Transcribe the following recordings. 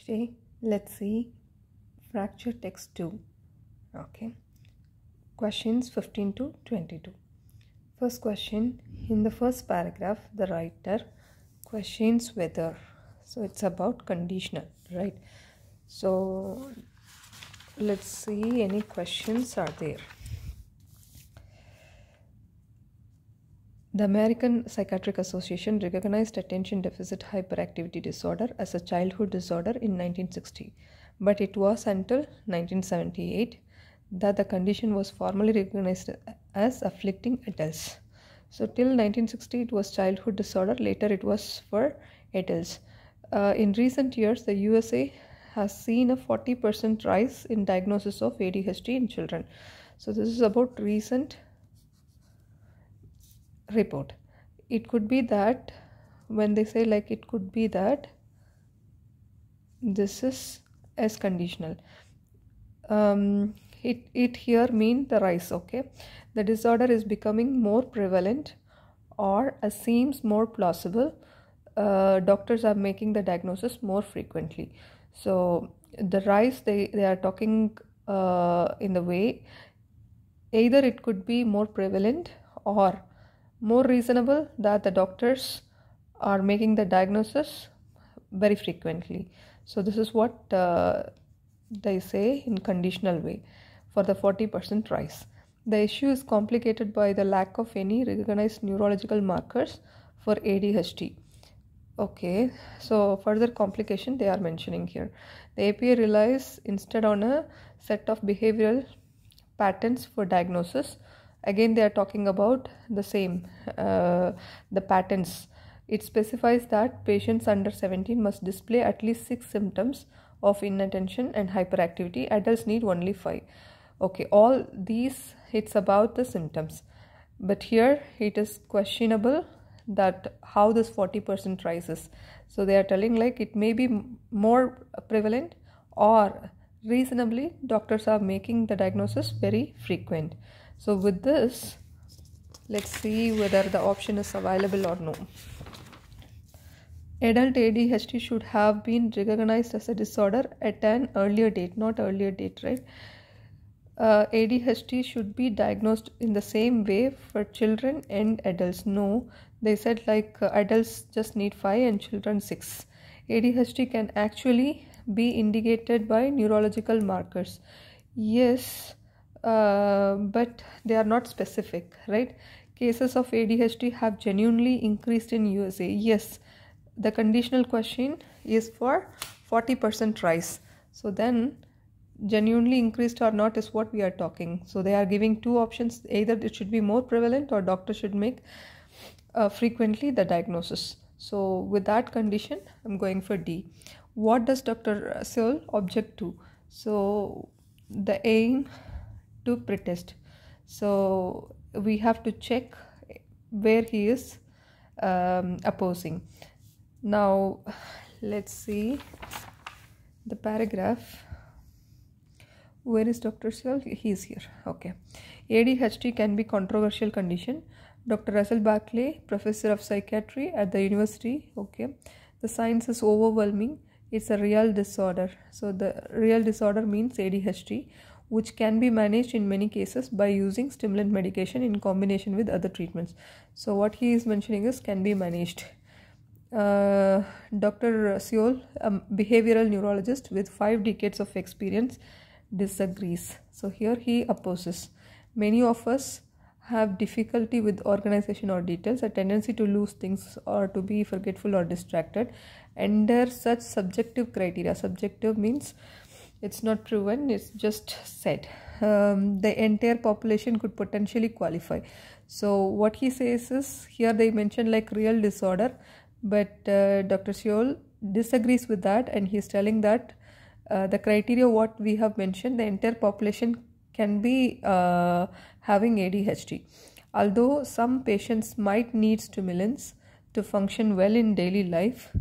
Today, let's see fracture text 2. Okay. Questions 15 to 22. First question, in the first paragraph, the writer questions whether. So it's about conditional, right? So let's see any questions are there. The American Psychiatric Association recognized attention deficit hyperactivity disorder as a childhood disorder in 1960, but it was until 1978 that the condition was formally recognized as afflicting adults. So till 1960 it was childhood disorder, later it was for adults. In recent years, the USA has seen a 40% rise in diagnosis of ADHD in children. So this is about recent report. It could be that when they say like it could be that this is as conditional. It here mean the rise. Okay, the disorder is becoming more prevalent or seems more plausible. Doctors are making the diagnosis more frequently. So the rise they are talking in the way either it could be more prevalent or more reasonable that the doctors are making the diagnosis very frequently. So this is what they say in conditional way for the 40% rise. The issue is complicated by the lack of any recognized neurological markers for ADHD. Okay, so further complication they are mentioning here. The APA relies instead on a set of behavioral patterns for diagnosis. Again, they are talking about the same, the patterns. It specifies that patients under 17 must display at least 6 symptoms of inattention and hyperactivity. Adults need only 5. Okay, all these, it's about the symptoms. But here, it is questionable that how this 40% rises. So they are telling like it may be more prevalent or reasonably doctors are making the diagnosis very frequent. So with this, let's see whether the option is available or no. Adult ADHD should have been recognized as a disorder at an earlier date, not earlier date, right? ADHD should be diagnosed in the same way for children and adults. No, they said like adults just need 5 and children 6. ADHD can actually be indicated by neurological markers. Yes, but they are not specific, right? Cases of ADHD have genuinely increased in USA. Yes, the conditional question is for 40% rise. So then genuinely increased or not is what we are talking. So they are giving two options. Either it should be more prevalent or doctor should make frequently the diagnosis. So with that condition, I'm going for D. What does Dr. Seol object to? So the aim to pretest. So we have to check where he is opposing. Now let's see the paragraph. Where is Dr. Seol? He is here. Okay. ADHD can be controversial condition. Dr. Russell Barkley, professor of psychiatry at the university. Okay. The science is overwhelming. It's a real disorder. So the real disorder means ADHD, which can be managed in many cases by using stimulant medication in combination with other treatments. So what he is mentioning is can be managed. Dr. Seol, a behavioral neurologist with 5 decades of experience, disagrees. So here he opposes. Many of us have difficulty with organization or details, a tendency to lose things or to be forgetful or distracted. Under such subjective criteria, subjective means it's not proven, it's just said, the entire population could potentially qualify. So what he says is, here they mention like real disorder, but Dr. Seol disagrees with that, and he's telling that the criteria what we have mentioned, the entire population can be having ADHD. Although some patients might need stimulants to function well in daily life,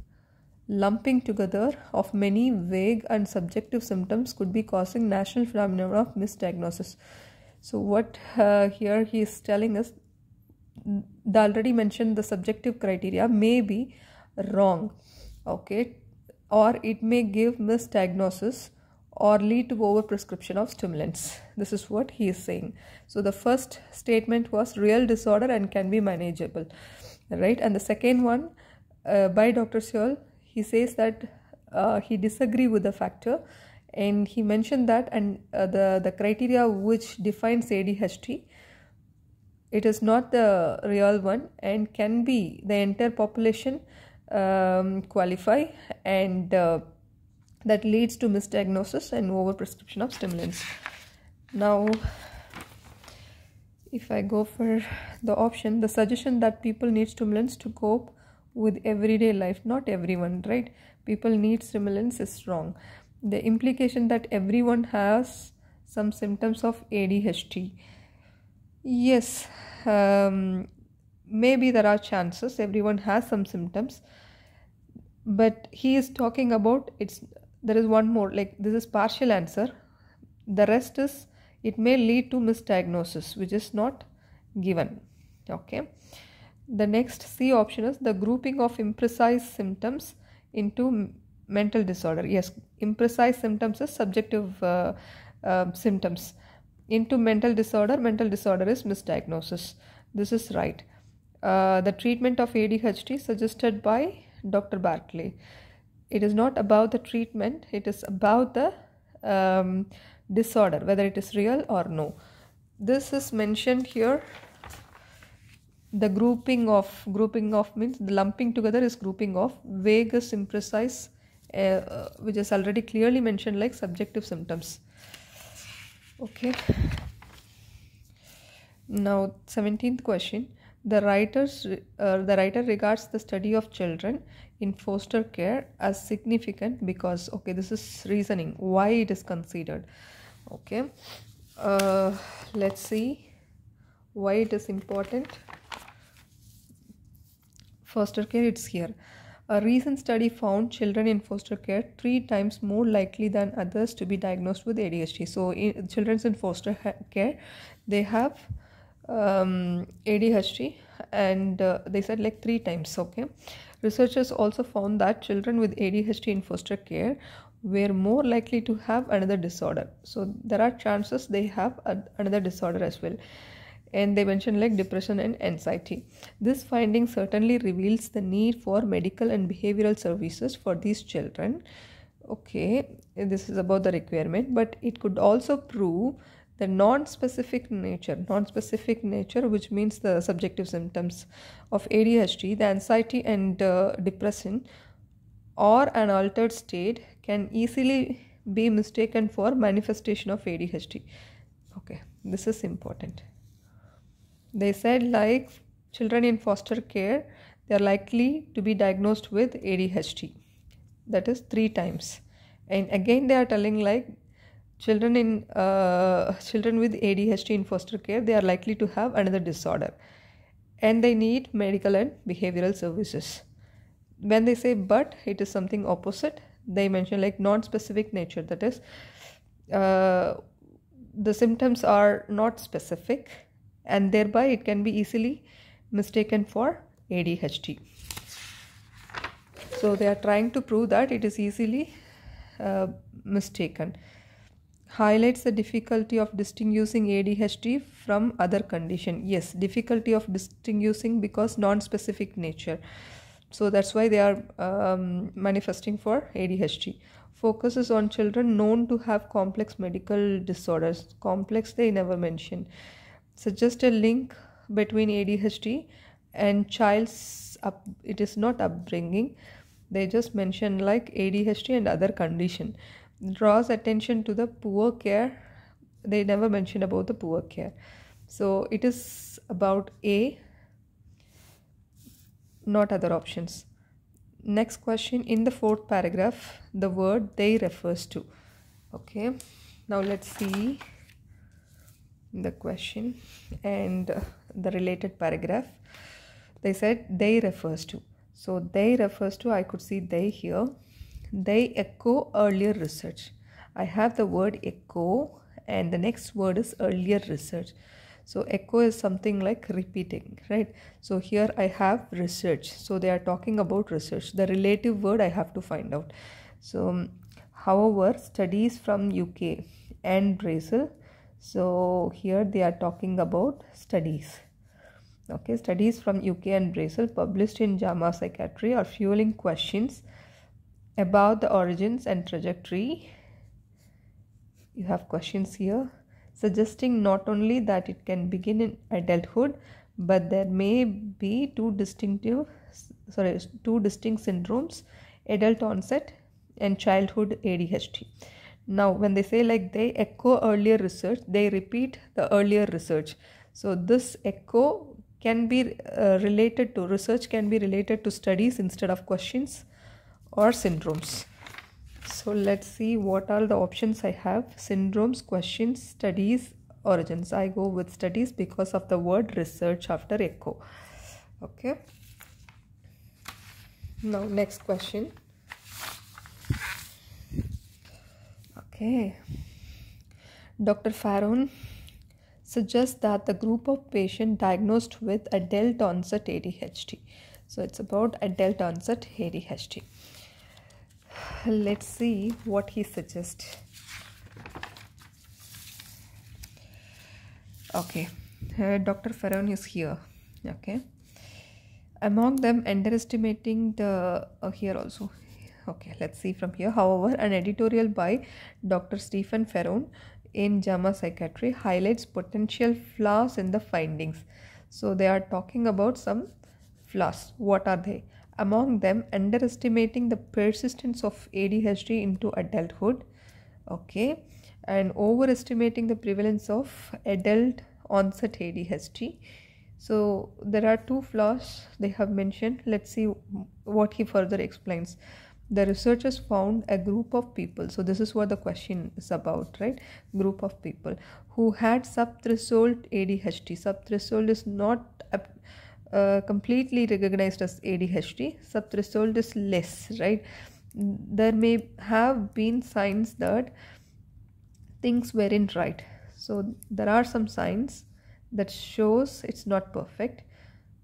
lumping together of many vague and subjective symptoms could be causing national phenomenon of misdiagnosis. So what here he is telling us, the already mentioned the subjective criteria may be wrong. Okay, or it may give misdiagnosis or lead to overprescription of stimulants. This is what he is saying. So the first statement was real disorder and can be manageable, right? And the second one by Dr. Searle, he says that he disagree with the factor, and he mentioned that, and the criteria which defines ADHD, it is not the real one and can be the entire population qualify, and that leads to misdiagnosis and overprescription of stimulants. Now, if I go for the option, the suggestion that people need stimulants to cope with everyday life, not everyone, right? People need stimulants is wrong. The implication that everyone has some symptoms of ADHD. Yes, maybe there are chances everyone has some symptoms, but he is talking about there is one more, like this is partial answer. The rest is it may lead to misdiagnosis, which is not given. Okay. The next C option is the grouping of imprecise symptoms into mental disorder. Yes, imprecise symptoms is subjective symptoms. Into mental disorder is misdiagnosis. This is right. The treatment of ADHD suggested by Dr. Bartley. It is not about the treatment, it is about the disorder, whether it is real or no. This is mentioned here. The grouping of means the lumping together is grouping of. Vague is imprecise, which is already clearly mentioned like subjective symptoms. Okay. Now 17th question. The writer regards the study of children in foster care as significant because, okay, this is reasoning why it is considered. Okay, let's see why it is important. Foster care, it's here. A recent study found children in foster care 3 times more likely than others to be diagnosed with ADHD. So children in foster care, they have ADHD, and they said like 3 times. Okay, researchers also found that children with ADHD in foster care were more likely to have another disorder. So there are chances they have another disorder as well, and they mentioned like depression and anxiety. This finding certainly reveals the need for medical and behavioral services for these children. Okay, this is about the requirement, but it could also prove the non-specific nature, which means the subjective symptoms of ADHD, the anxiety and depression, or an altered state can easily be mistaken for manifestation of ADHD. Okay, this is important. They said like children in foster care, they are likely to be diagnosed with ADHD. That is 3 times. And again they are telling like children with ADHD in foster care, they are likely to have another disorder and they need medical and behavioral services. When they say but it is something opposite, they mention like non-specific nature, that is the symptoms are not specific and thereby it can be easily mistaken for ADHD. So they are trying to prove that it is easily mistaken. Highlights the difficulty of distinguishing ADHD from other condition. Yes, difficulty of distinguishing because non-specific nature. So that's why they are manifesting for ADHD. Focuses on children known to have complex medical disorders. Complex they never mention. Suggest a link between ADHD and child's it is not upbringing. They just mention like ADHD and other condition. Draws attention to the poor care. They never mention about the poor care. So it is about A, not other options. Next question, in the 4th paragraph, the word they refers to. Okay, now let's see the question and the related paragraph. They said they refers to. So they refers to, I could see they here. They echo earlier research. I have the word echo and the next word is earlier research. So echo is something like repeating, right? So here I have research. So they are talking about research. The relative word I have to find out. So however, studies from UK and Brazil, so here they are talking about studies. Okay, studies from UK and Brazil published in JAMA Psychiatry are fueling questions about the origins and trajectory. You have questions here suggesting not only that it can begin in adulthood, but there may be two distinct syndromes: adult onset and childhood ADHD. Now when they say like they echo earlier research, they repeat the earlier research. So this echo can be related to research, can be related to studies instead of questions or syndromes. So let's see what are the options I have: syndromes, questions, studies, origins. I go with studies because of the word research after echo. Okay, now next question. Okay, Dr. Farron suggests that the group of patients diagnosed with adult onset ADHD. So it's about adult onset ADHD. Let's see what he suggests. Okay, Dr. Farron is here. Okay, among them underestimating the here also. Okay, let's see from here. However, an editorial by Dr. Stephen Farron in JAMA Psychiatry highlights potential flaws in the findings. So they are talking about some flaws. What are they? Among them, underestimating the persistence of ADHD into adulthood. Okay, and overestimating the prevalence of adult onset ADHD. So there are two flaws they have mentioned. Let's see what he further explains. The researchers found a group of people, so this is what the question is about, right? Group of people who had subthreshold ADHD. Subthreshold is not completely recognized as ADHD. Subthreshold is less, right? There may have been signs that things weren't right. So there are some signs that shows it's not perfect,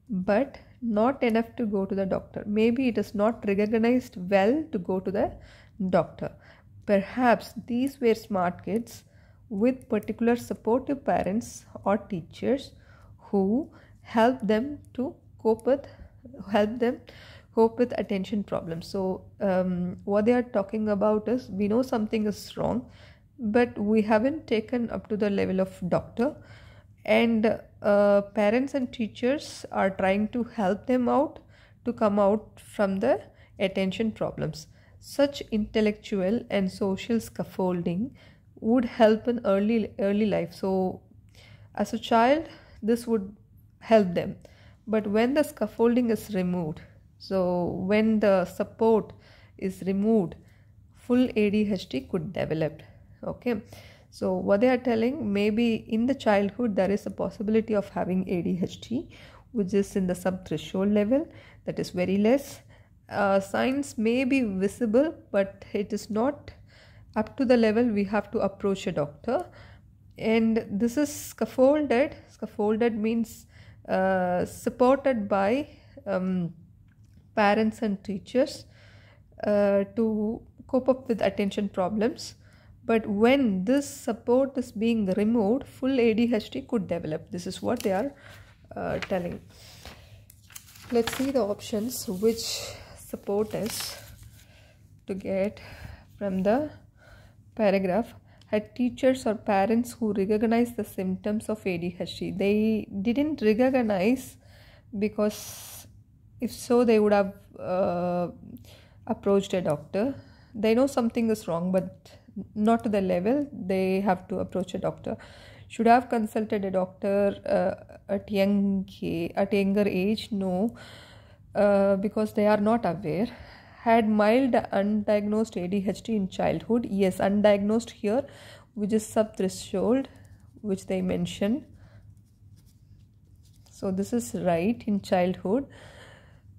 but not enough to go to the doctor. Maybe it is not recognized well to go to the doctor. Perhaps these were smart kids with particular supportive parents or teachers who help them cope with attention problems. So what they are talking about is, we know something is wrong, but we haven't taken up to the level of doctor, and parents and teachers are trying to help them out to come out from the attention problems. Such intellectual and social scaffolding would help in early life. So as a child, this would help them. But when the scaffolding is removed, so when the support is removed, full ADHD could develop. Okay, so what they are telling, maybe in the childhood there is a possibility of having ADHD, which is in the subthreshold level, that is very less. Signs may be visible, but it is not up to the level we have to approach a doctor. And this is scaffolded. Scaffolded means supported by parents and teachers to cope up with attention problems. But when this support is being removed, full ADHD could develop. This is what they are telling. Let's see the options which support is to get from the paragraph. Had teachers or parents who recognize the symptoms of ADHD. They didn't recognize, because if so they would have approached a doctor. They know something is wrong, but not to the level they have to approach a doctor. Should have consulted a doctor at younger age. No, because they are not aware. Had mild undiagnosed ADHD in childhood. Yes, undiagnosed here, which is subthreshold, which they mention. So this is right, in childhood.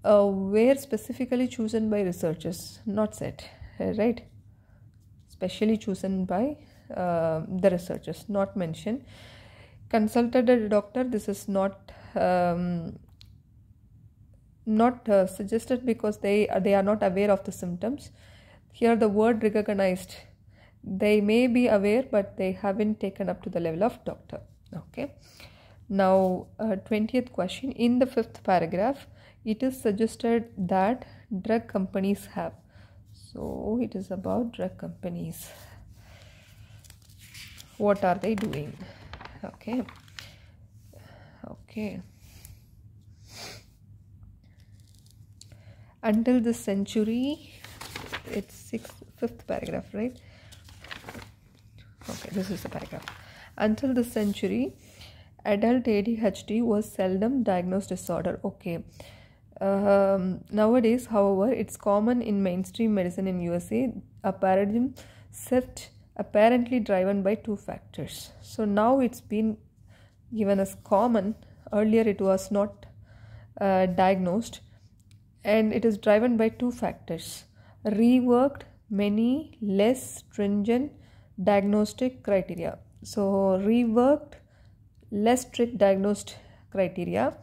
Were specifically chosen by researchers, not said, right? Specially chosen by the researchers, not mentioned. Consulted a doctor. This is not suggested because they are not aware of the symptoms. Here the word recognized, they may be aware but they haven't taken up to the level of doctor. Okay. Now 20th question, in the 5th paragraph it is suggested that drug companies have, so it is about drug companies, what are they doing? Okay. Until this century, it's 5th paragraph, right? Okay, this is the paragraph. Until this century, adult ADHD was seldom diagnosed disorder. Okay. Nowadays, however, it's common in mainstream medicine in USA, a paradigm shift apparently driven by 2 factors. So now it's been given as common. Earlier it was not diagnosed, and it is driven by 2 factors: reworked many less stringent diagnostic criteria. So reworked less strict diagnosed criteria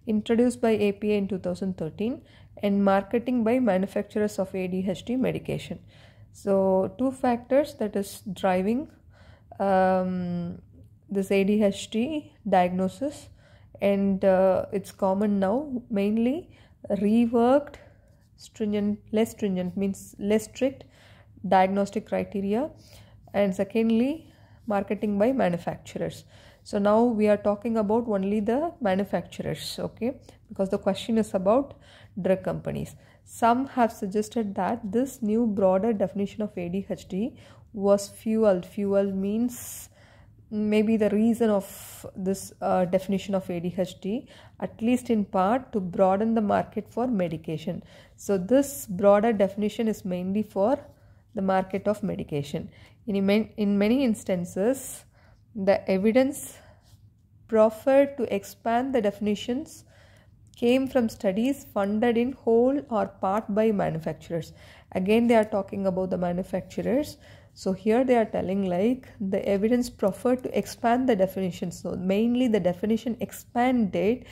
introduced by APA in 2013, and marketing by manufacturers of ADHD medication. So 2 factors that is driving this ADHD diagnosis, and it's common now, mainly reworked less stringent means less strict diagnostic criteria, and secondly marketing by manufacturers. So now we are talking about only the manufacturers, okay, because the question is about drug companies. Some have suggested that this new broader definition of ADHD was fueled. Fuel means maybe the reason of this definition of ADHD, at least in part, to broaden the market for medication. So this broader definition is mainly for the market of medication. In many instances, the evidence proffered to expand the definitions came from studies funded in whole or part by manufacturers. Again, they are talking about the manufacturers. So here they are telling like the evidence proffered to expand the definition. So mainly the definition expanded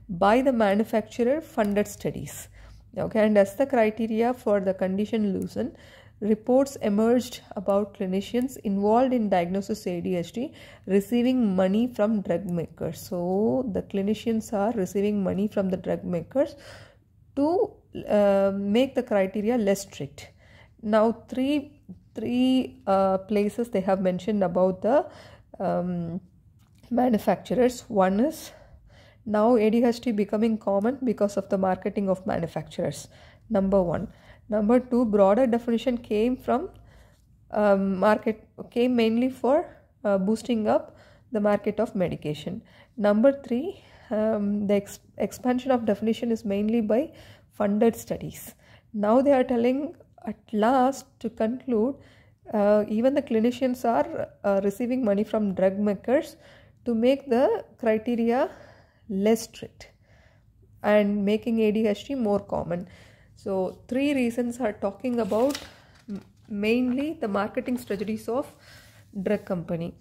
by the manufacturer funded studies. Okay, and as the criteria for the condition loosened, reports emerged about clinicians involved in diagnosis ADHD receiving money from drug makers. So the clinicians are receiving money from the drug makers to make the criteria less strict. Now three places they have mentioned about the manufacturers. One is now ADHD becoming common because of the marketing of manufacturers. Number 1. Number 2, broader definition came from came mainly for boosting up the market of medication. Number 3, the expansion of definition is mainly by funded studies. Now they are telling at last to conclude even the clinicians are receiving money from drug makers to make the criteria less strict and making ADHD more common. So 3 reasons are talking about mainly the marketing strategies of drug company.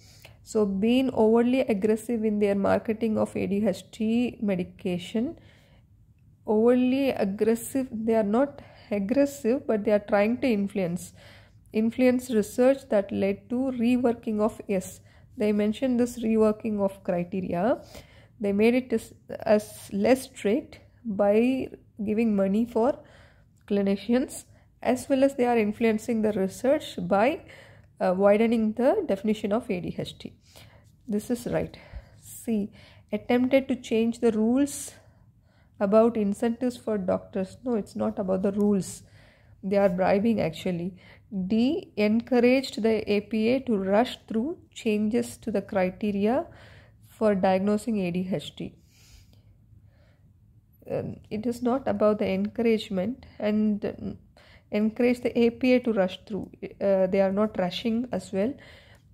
So being overly aggressive in their marketing of ADHD medication. Overly aggressive, they are not aggressive, but they are trying to influence research that led to reworking of they mentioned this reworking of criteria. They made it as less strict by giving money for clinicians, as well as they are influencing the research by widening the definition of ADHD. This is right. C, attempted to change the rules about incentives for doctors. No, it's not about the rules. They are bribing actually. D, encouraged the APA to rush through changes to the criteria for diagnosing ADHD. It is not about the encouragement, and encourage the APA to rush through. They are not rushing as well.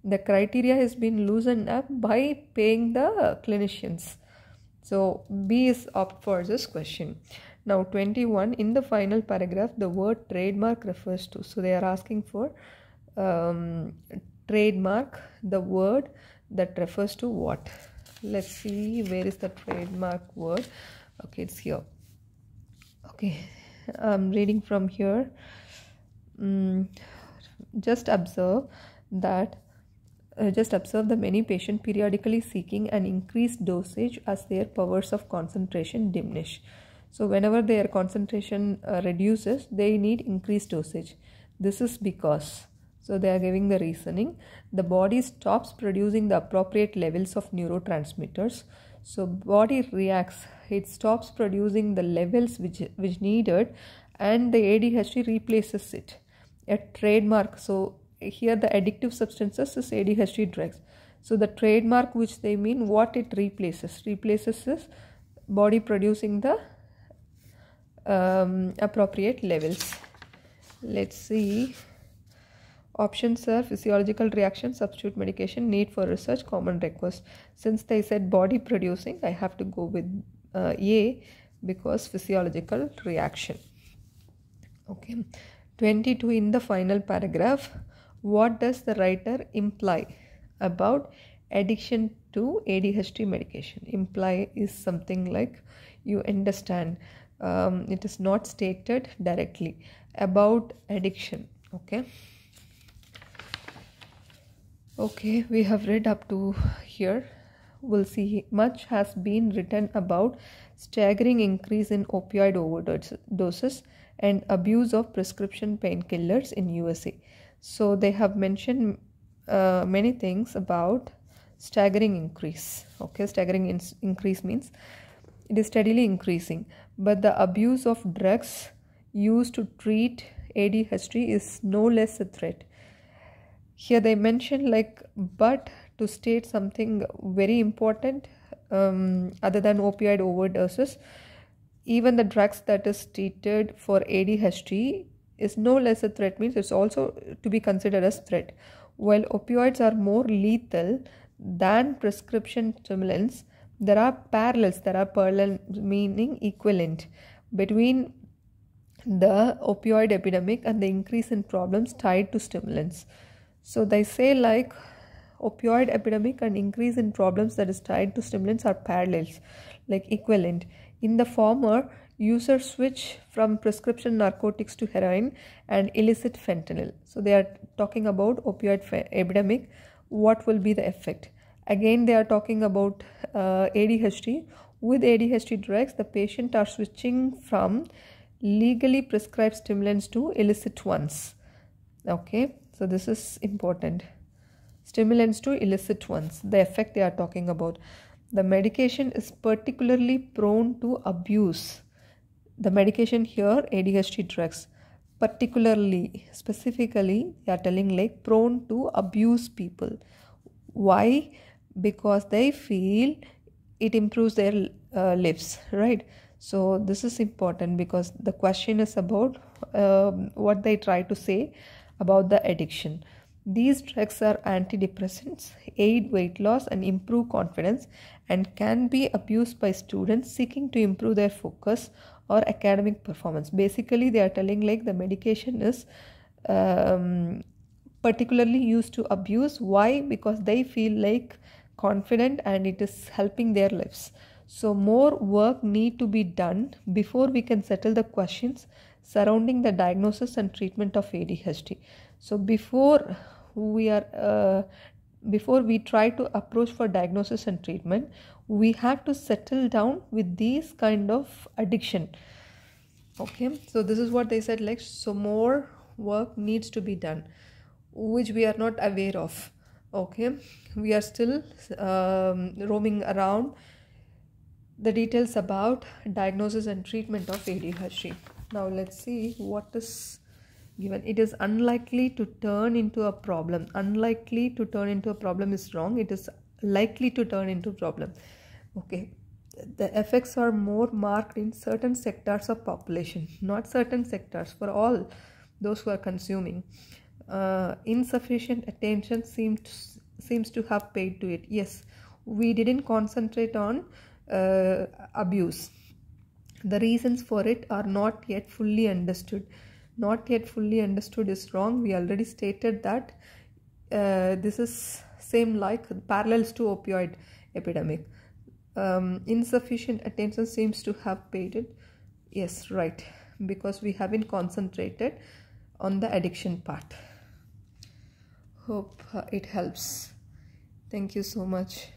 The criteria has been loosened up by paying the clinicians. So B is opt for this question. Now 21, in the final paragraph, the word trademark refers to. So they are asking for trademark, the word that refers to what? Let's see, where is the trademark word? Okay, it's here. Okay, I'm reading from here. just observe that just observe the many patients periodically seeking an increased dosage as their powers of concentration diminish. So whenever their concentration reduces, they need increased dosage. This is because, so they are giving the reasoning, the body stops producing the appropriate levels of neurotransmitters. So body reacts, it stops producing the levels which needed, and the ADHD replaces it. A trademark, so here the addictive substances is ADHD drugs. So the trademark which they mean, what it replaces is body producing the appropriate levels. Let's see. Options are physiological reaction, substitute medication, need for research, common request. Since they said body producing, I have to go with A, because physiological reaction. Okay. 22, in the final paragraph, what does the writer imply about addiction to ADHD medication? Imply is something like you understand. It is not stated directly about addiction. Okay, we have read up to here. We'll see much has been written about staggering increase in opioid overdoses and abuse of prescription painkillers in USA. So they have mentioned many things about staggering increase. Okay, staggering increase means it is steadily increasing, but the abuse of drugs used to treat ADHD is no less a threat. Here they mention but to state something very important, other than opioid overdoses, even the drugs that is treated for ADHD is no less a threat, means it's also to be considered as threat. While opioids are more lethal than prescription stimulants, there are parallels, meaning equivalent, between the opioid epidemic and the increase in problems tied to stimulants. So they say opioid epidemic and increase in problems that is tied to stimulants are parallels, equivalent. In the former, users switch from prescription narcotics to heroin and illicit fentanyl. So they are talking about opioid epidemic. What will be the effect? Again, they are talking about ADHD. With ADHD drugs, the patient are switching from legally prescribed stimulants to illicit ones. Okay, so this is important. Stimulants to illicit ones, the effect they are talking about. The medication is particularly prone to abuse. The medication here, ADHD drugs, specifically, they are telling prone to abuse people. Why? Because they feel it improves their lives, right? So this is important, because the question is about what they try to say about the addiction. These drugs are antidepressants, aid weight loss and improve confidence, and can be abused by students seeking to improve their focus or academic performance. Basically, they are telling the medication is particularly used to abuse. Why? Because they feel confident and it is helping their lives. So more work need to be done before we can settle the questions surrounding the diagnosis and treatment of ADHD. So before we try to approach for diagnosis and treatment, we have to settle down with these kind of addiction. Okay, so this is what they said, so more work needs to be done, which we are not aware of. Okay, we are still roaming around the details about diagnosis and treatment of ADHD. Now let's see what is given. It is unlikely to turn into a problem. Unlikely to turn into a problem is wrong. It is likely to turn into a problem. Okay, the effects are more marked in certain sectors of population, not certain sectors, for all those who are consuming. Insufficient attention seems to have paid to it. Yes, we didn't concentrate on abuse. The reasons for it are not yet fully understood. Not yet fully understood is wrong. We already stated that this is same parallels to opioid epidemic. Insufficient attention seems to have paid it. Yes, right, because we haven't concentrated on the addiction part. Hope it helps. Thank you so much.